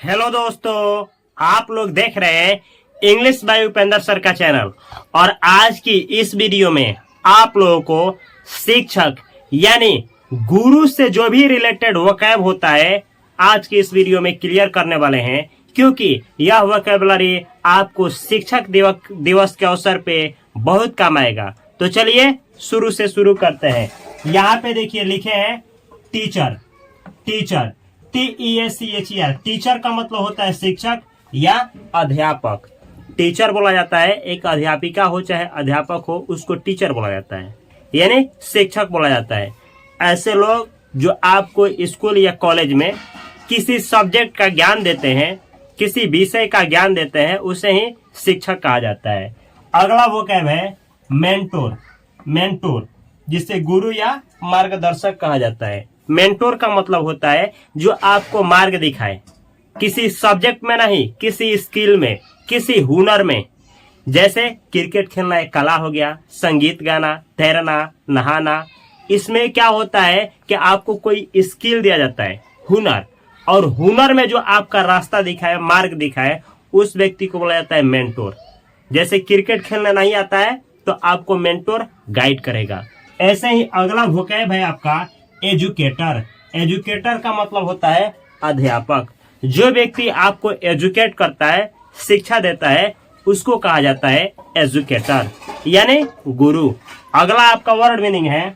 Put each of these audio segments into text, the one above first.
Hello दोस्तों, आप लोग देख रहे हैं इंग्लिश बाय उपेंद्र सर का चैनल। और आज की इस वीडियो में आप लोगों को शिक्षक यानी गुरु से जो भी रिलेटेड वोकैब होता है आज की इस वीडियो में क्लियर करने वाले हैं, क्योंकि यह वोकैबुलरी आपको शिक्षक दिवस के अवसर पे बहुत काम आएगा। तो चलिए शुरू से शुरू करते हैं। यहाँ पे देखिए लिखे हैं टीचर। टीचर TEACHER, टीचर का मतलब होता है शिक्षक या अध्यापक। टीचर बोला जाता है, एक अध्यापिका हो चाहे अध्यापक हो उसको टीचर बोला जाता है, यानी शिक्षक बोला जाता है। ऐसे लोग जो आपको स्कूल या कॉलेज में किसी सब्जेक्ट का ज्ञान देते हैं, किसी विषय का ज्ञान देते हैं, उसे ही शिक्षक कहा जाता है। अगला वोकैब है मेंटोर। मेंटोर जिसे गुरु या मार्गदर्शक कहा जाता है। मेंटोर का मतलब होता है जो आपको मार्ग दिखाए, किसी सब्जेक्ट में नहीं, किसी स्किल में, किसी हुनर में। जैसे क्रिकेट खेलना एक कला हो गया, संगीत गाना, तैरना, नहाना। इसमें क्या होता है कि आपको कोई स्किल दिया जाता है, हुनर, और हुनर में जो आपका रास्ता दिखाए, मार्ग दिखाए, उस व्यक्ति को बोला जाता है मेंटोर। जैसे क्रिकेट खेलना नहीं आता है तो आपको मेंटोर गाइड करेगा। ऐसे ही अगला वोकैब है आपका एजुकेटर। एजुकेटर का मतलब होता है अध्यापक। जो व्यक्ति आपको एजुकेट करता है, शिक्षा देता है, उसको कहा जाता है एजुकेटर यानी गुरु। अगला आपका वर्ड मीनिंग है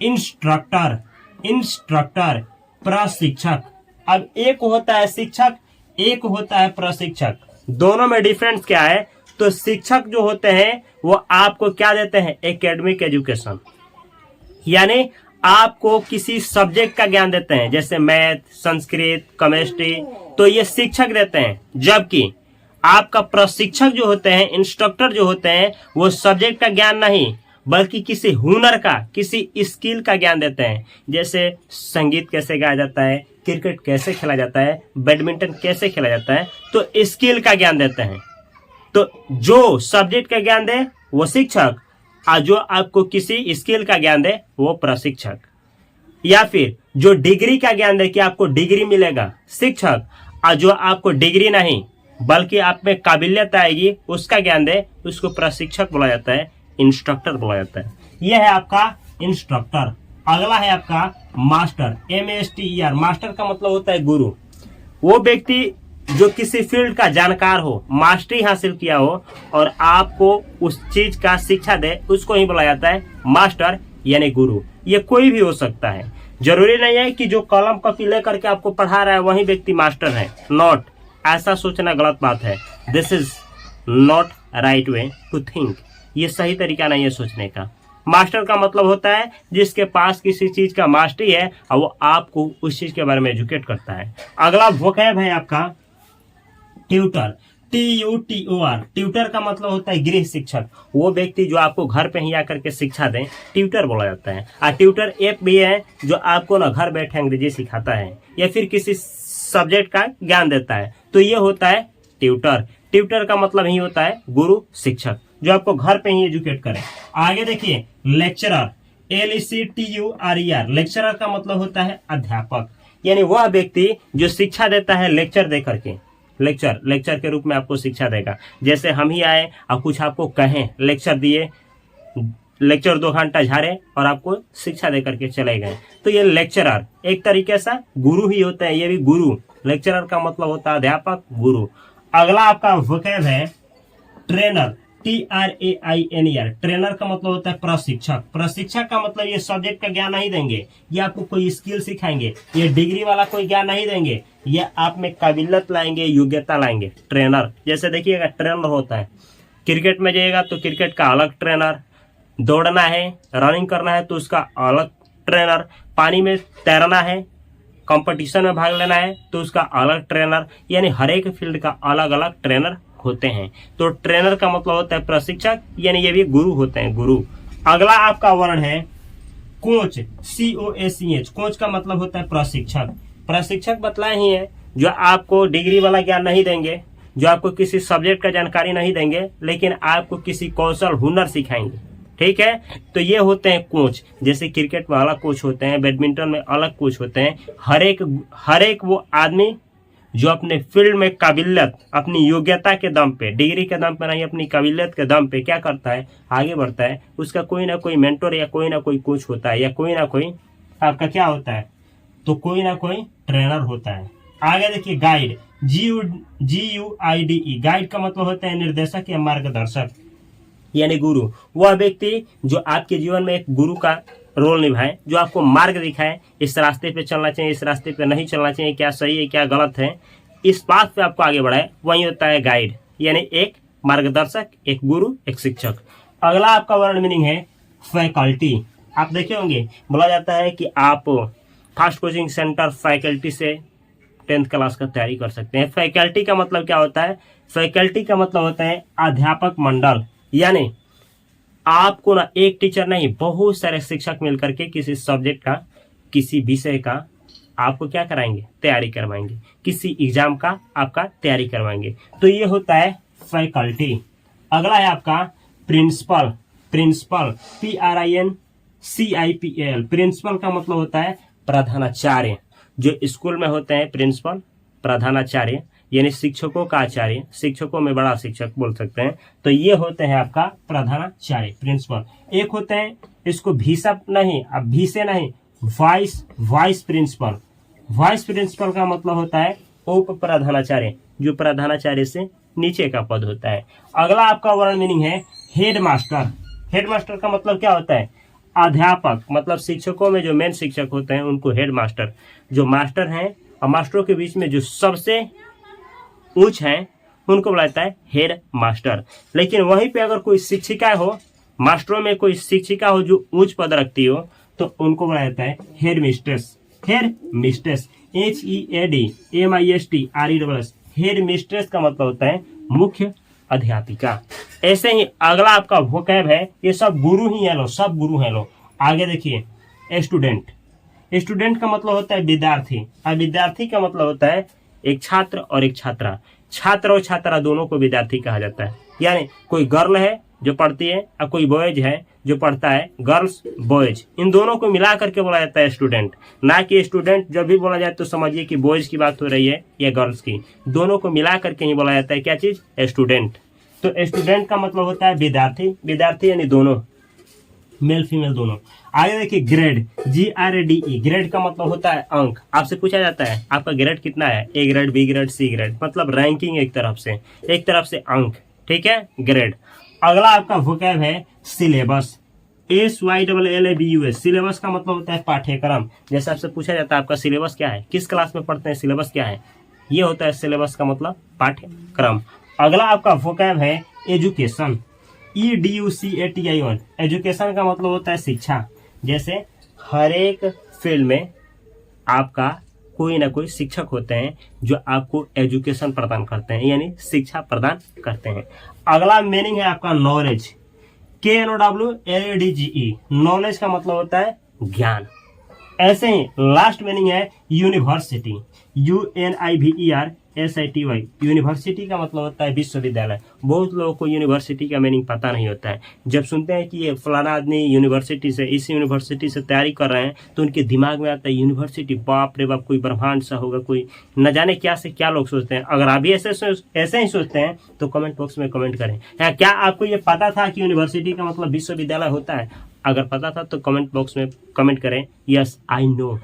इंस्ट्रक्टर। इंस्ट्रक्टर प्रशिक्षक। अब एक होता है शिक्षक, एक होता है प्रशिक्षक। दोनों में डिफरेंस क्या है? तो शिक्षक जो होते हैं वो आपको क्या देते हैं? एकेडमिक एजुकेशन, यानी आपको किसी सब्जेक्ट का ज्ञान देते हैं, जैसे मैथ, संस्कृत, केमिस्ट्री, तो ये शिक्षक देते हैं। जबकि आपका प्रशिक्षक जो होते हैं, इंस्ट्रक्टर जो होते हैं, वो सब्जेक्ट का ज्ञान नहीं बल्कि किसी हुनर का, किसी स्किल का ज्ञान देते हैं। जैसे संगीत कैसे गाया जाता है, क्रिकेट कैसे खेला जाता है, बैडमिंटन कैसे खेला जाता है, तो स्किल का ज्ञान देते हैं। तो जो सब्जेक्ट का ज्ञान दे वो शिक्षक, और जो आपको किसी स्किल का ज्ञान दे वो प्रशिक्षक। या फिर जो डिग्री का ज्ञान दे कि आपको डिग्री मिलेगा, शिक्षक, और जो आपको डिग्री नहीं बल्कि आप में काबिलियत आएगी उसका ज्ञान दे, उसको प्रशिक्षक बोला जाता है, इंस्ट्रक्टर बोला जाता है। यह है आपका इंस्ट्रक्टर। अगला है आपका मास्टर। MASTER। मास्टर का मतलब होता है गुरु। वो व्यक्ति जो किसी फील्ड का जानकार हो, मास्टरी हासिल किया हो और आपको उस चीज का शिक्षा दे, उसको ही बोला जाता है मास्टर यानी गुरु। ये कोई भी हो सकता है, जरूरी नहीं है कि जो कलम कॉपी लेकर के आपको पढ़ा रहा है वही व्यक्ति मास्टर है। नॉट, ऐसा सोचना गलत बात है। This is not right way to think. ये सही तरीका नहीं है सोचने का। मास्टर का मतलब होता है जिसके पास किसी चीज का मास्टरी है और वो आपको उस चीज के बारे में एजुकेट करता है। अगला वोकैब है आपका ट्यूटर। TUTOR। ट्यूटर का मतलब होता है गृह शिक्षक। वो व्यक्ति जो आपको घर पे ही आकर के शिक्षा दें, ट्यूटर बोला जाता है। और ट्यूटर ऐप भी है जो आपको ना घर बैठे अंग्रेजी सिखाता है या फिर किसी सब्जेक्ट का ज्ञान देता है, तो ये होता है ट्यूटर। ट्यूटर का मतलब ही होता है गुरु, शिक्षक, जो आपको घर पे ही एजुकेट करे। आगे देखिए लेक्चरर। LECTURER। लेक्चरर का मतलब होता है अध्यापक, यानी वह व्यक्ति जो शिक्षा देता है लेक्चर दे करके। लेक्चर के रूप में आपको शिक्षा देगा। जैसे हम ही आए और कुछ आपको कहें, लेक्चर दिए, लेक्चर 2 घंटा झाड़े और आपको शिक्षा दे करके चले गए, तो ये लेक्चरर एक तरीके से गुरु ही होता है। ये भी गुरु। लेक्चरर का मतलब होता है अध्यापक, गुरु। अगला आपका वोकैब है ट्रेनर। TRAINER। ट्रेनर का मतलब होता है प्रशिक्षक। प्रशिक्षक का मतलब ये सब्जेक्ट का ज्ञान नहीं देंगे, ये आपको कोई स्किल सिखाएंगे, ये डिग्री वाला कोई ज्ञान नहीं देंगे, ये आप में काबिलियत लाएंगे, योग्यता लाएंगे। ट्रेनर जैसे देखिएगा ट्रेनर होता है, क्रिकेट में जाइएगा तो क्रिकेट का अलग ट्रेनर, दौड़ना है, रनिंग करना है तो उसका अलग ट्रेनर, पानी में तैरना है, कंपटीशन में भाग लेना है तो उसका अलग ट्रेनर, यानी हर एक फील्ड का अलग अलग ट्रेनर होते हैं। तो ट्रेनर का मतलब होता है प्रशिक्षक, यानी ये भी गुरु होते हैं, गुरु। अगला आपका वर्ण है कोच। COACH। कोच का मतलब होता है प्रशिक्षक। प्रशिक्षक बतलाए ही है जो आपको डिग्री वाला ज्ञान नहीं देंगे, जो आपको किसी सब्जेक्ट का जानकारी नहीं देंगे, लेकिन आपको किसी कौशल, हुनर सिखाएंगे। ठीक है, तो ये होते हैं कोच। जैसे क्रिकेट में अलग कोच होते हैं, बैडमिंटन में अलग कोच होते हैं। हर एक वो आदमी जो अपने फील्ड में काबिलियत, अपनी योग्यता के दम पे, डिग्री के दम पे नहीं, अपनी काबिलियत के दम पे क्या करता है, आगे बढ़ता है, उसका कोई ना कोई मेंटर या कोई ना कोई कोच होता है, या कोई ना कोई आपका क्या होता है, तो कोई ना कोई ट्रेनर होता है। आगे देखिए गाइड, GUIDE, गाइड का मतलब होता है निर्देशक या मार्गदर्शक यानी गुरु। वह व्यक्ति जो आपके जीवन में एक गुरु का रोल निभाए, जो आपको मार्ग दिखाए, इस रास्ते पे चलना चाहिए, इस रास्ते पे नहीं चलना चाहिए, क्या सही है क्या गलत है, इस बात पे आपको आगे बढ़ाए, वही होता है गाइड, यानी एक मार्गदर्शक, एक गुरु, एक शिक्षक। अगला आपका वर्ड मीनिंग है फैकल्टी। आप देखे होंगे बोला जाता है कि आप फास्ट कोचिंग सेंटर फैकल्टी से 10th क्लास का तैयारी कर सकते हैं। फैकल्टी का मतलब क्या होता है, फैकल्टी का मतलब होता है अध्यापक मंडल, यानी आपको ना एक टीचर नहीं, बहुत सारे शिक्षक मिलकर के किसी सब्जेक्ट का, किसी विषय का आपको क्या कराएंगे, तैयारी करवाएंगे, किसी एग्जाम का आपका तैयारी करवाएंगे, तो ये होता है फैकल्टी। अगला है आपका प्रिंसिपल। प्रिंसिपल PRINCIPL, प्रिंसिपल का मतलब होता है प्रधानाचार्य। जो स्कूल में होते हैं प्रिंसिपल, प्रधानाचार्य यानी शिक्षकों का आचार्य, शिक्षकों में बड़ा शिक्षक बोल सकते हैं, तो ये होते हैं आपका प्रधानाचार्य, प्रिंसिपल। एक होते हैं, इसको भीसा नहीं, अब भीसे नहीं, वाइस प्रिंसिपल। वाइस प्रिंसिपल का मतलब होता है उप प्रधानाचार्य, जो प्रधानाचार्य से नीचे का पद होता है। अगला आपका वर्ड मीनिंग है हेडमास्टर। हेडमास्टर का मतलब क्या होता है, अध्यापक, मतलब शिक्षकों में जो मेन शिक्षक होते हैं उनको हेडमास्टर, जो मास्टर हैं और मास्टरों के बीच में जो सबसे ऊंच हैं उनको बोला जाता है हेड मास्टर। लेकिन वहीं पे अगर कोई शिक्षिका हो, मास्टरों में कोई शिक्षिका हो जो उच्च पद रखती हो, तो उनको बोला जाता है head mistress. Head mistress HEADMISTRESS, head mistress का मतलब होता है मुख्य अध्यापिका। ऐसे ही अगला आपका वोकैब है, ये सब गुरु ही है लो, सब गुरु हैं लो। आगे देखिए स्टूडेंट। स्टूडेंट का मतलब होता है विद्यार्थी, और विद्यार्थी का मतलब होता है एक छात्र और एक छात्रा। छात्र और छात्रा दोनों को विद्यार्थी कहा जाता है। यानी कोई गर्ल है जो पढ़ती है और कोई बॉयज है जो पढ़ता है, गर्ल्स बॉयज, इन दोनों को मिला करके बोला जाता है स्टूडेंट। ना कि स्टूडेंट जब भी बोला जाए तो समझिए कि बॉयज की बात हो रही है या गर्ल्स की, दोनों को मिला करके ही बोला जाता है क्या चीज, स्टूडेंट। तो स्टूडेंट का मतलब होता है विद्यार्थी, विद्यार्थी यानी दोनों, मेल फीमेल दोनों। आगे देखिए ग्रेड, GRADE, ग्रेड का मतलब होता है अंक। आपसे पूछा जाता है आपका ग्रेड कितना है, A grade, B grade, C grade, मतलब रैंकिंग एक तरफ से अंक, ठीक है, ग्रेड। अगला आपका वोकैब है सिलेबस, SYLLABUS। सिलेबस का मतलब होता है पाठ्यक्रम। जैसे आपसे पूछा जाता है आपका सिलेबस क्या है, किस क्लास में पढ़ते हैं, सिलेबस क्या है, ये होता है सिलेबस का मतलब पाठ्यक्रम। अगला आपका वोकैब है एजुकेशन, EDUCATION। एजुकेशन का मतलब होता है शिक्षा। जैसे हर एक फील्ड में आपका कोई ना कोई शिक्षक होते हैं जो आपको एजुकेशन प्रदान करते हैं, यानी शिक्षा प्रदान करते हैं। अगला मीनिंग है आपका नॉलेज, KNOWLEDGE। नॉलेज का मतलब होता है ज्ञान। ऐसे ही लास्ट मीनिंग है यूनिवर्सिटी, UNIVERSITY। यूनिवर्सिटी का मतलब होता है विश्वविद्यालय। बहुत लोगों को यूनिवर्सिटी का मीनिंग पता नहीं होता है। जब सुनते हैं कि ये फलाना आदमी यूनिवर्सिटी से, इस यूनिवर्सिटी से तैयारी कर रहे हैं, तो उनके दिमाग में आता है यूनिवर्सिटी, बाप रे बाप, कोई ब्रह्मांड सा होगा, कोई न जाने क्या से क्या लोग सोचते हैं। अगर आप भी ऐसे ही सोचते हैं तो कमेंट बॉक्स में कमेंट करें, क्या आपको ये पता था कि यूनिवर्सिटी का मतलब विश्वविद्यालय होता है? अगर पता था तो कमेंट बॉक्स में कमेंट करें यस आई नो।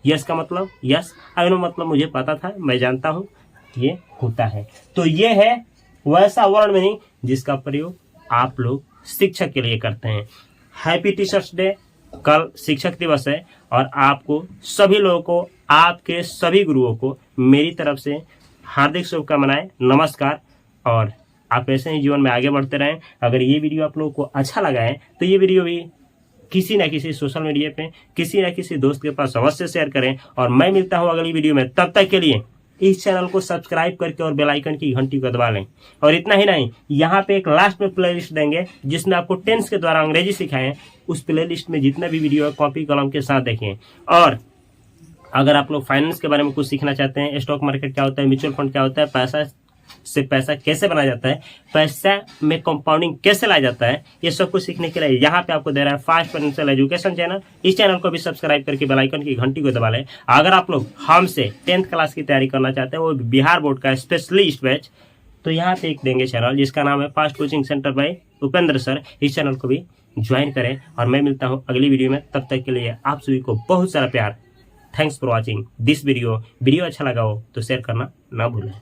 यस का मतलब, यस आई नो मतलब मुझे पता था, मैं जानता हूँ ये होता है। तो ये है वैसा वर्ड मीनिंग जिसका प्रयोग आप लोग शिक्षक के लिए करते हैं। हैप्पी टीचर्स डे, कल शिक्षक दिवस है और आपको सभी लोगों को, आपके सभी गुरुओं को मेरी तरफ से हार्दिक शुभकामनाएं, नमस्कार। और आप ऐसे ही जीवन में आगे बढ़ते रहें। अगर ये वीडियो आप लोगों को अच्छा लगा है तो ये वीडियो भी किसी न किसी सोशल मीडिया पे, किसी न किसी दोस्त के पास अवश्य शेयर करें। और मैं मिलता हूं अगली वीडियो में, तब तक के लिए इस चैनल को सब्सक्राइब करके और बेल आइकन की घंटी को दबा लें। और इतना ही नहीं, यहाँ पे एक लास्ट में प्लेलिस्ट देंगे जिसमें आपको टेंस के द्वारा अंग्रेजी सिखाएं। उस प्लेलिस्ट में जितना भी वीडियो है कॉपी कलम के साथ देखें। और अगर आप लोग फाइनेंस के बारे में कुछ सीखना चाहते हैं, स्टॉक मार्केट क्या होता है, म्यूचुअल फंड क्या होता है, पैसा से पैसा कैसे बनाया जाता है, पैसा में कंपाउंडिंग कैसे लाया जाता है, ये सब कुछ सीखने के लिए यहाँ पे आपको दे रहा है फास्ट फाइनेंशियल एजुकेशन चैनल। इस चैनल को भी सब्सक्राइब करके बेल आइकन की घंटी को दबा लें। अगर आप लोग हमसे 10th क्लास की तैयारी करना चाहते हैं, वो बिहार बोर्ड का स्पेशलिस्ट बैच, तो यहाँ पे एक देंगे चैनल जिसका नाम है fast coaching centre by Upendra sir. इस चैनल को भी ज्वाइन करें और मैं मिलता हूँ अगली वीडियो में। तब तक के लिए आप सभी को बहुत सारा प्यार। Thanks for watching this video. Video अच्छा लगा हो तो शेयर करना ना भूलें।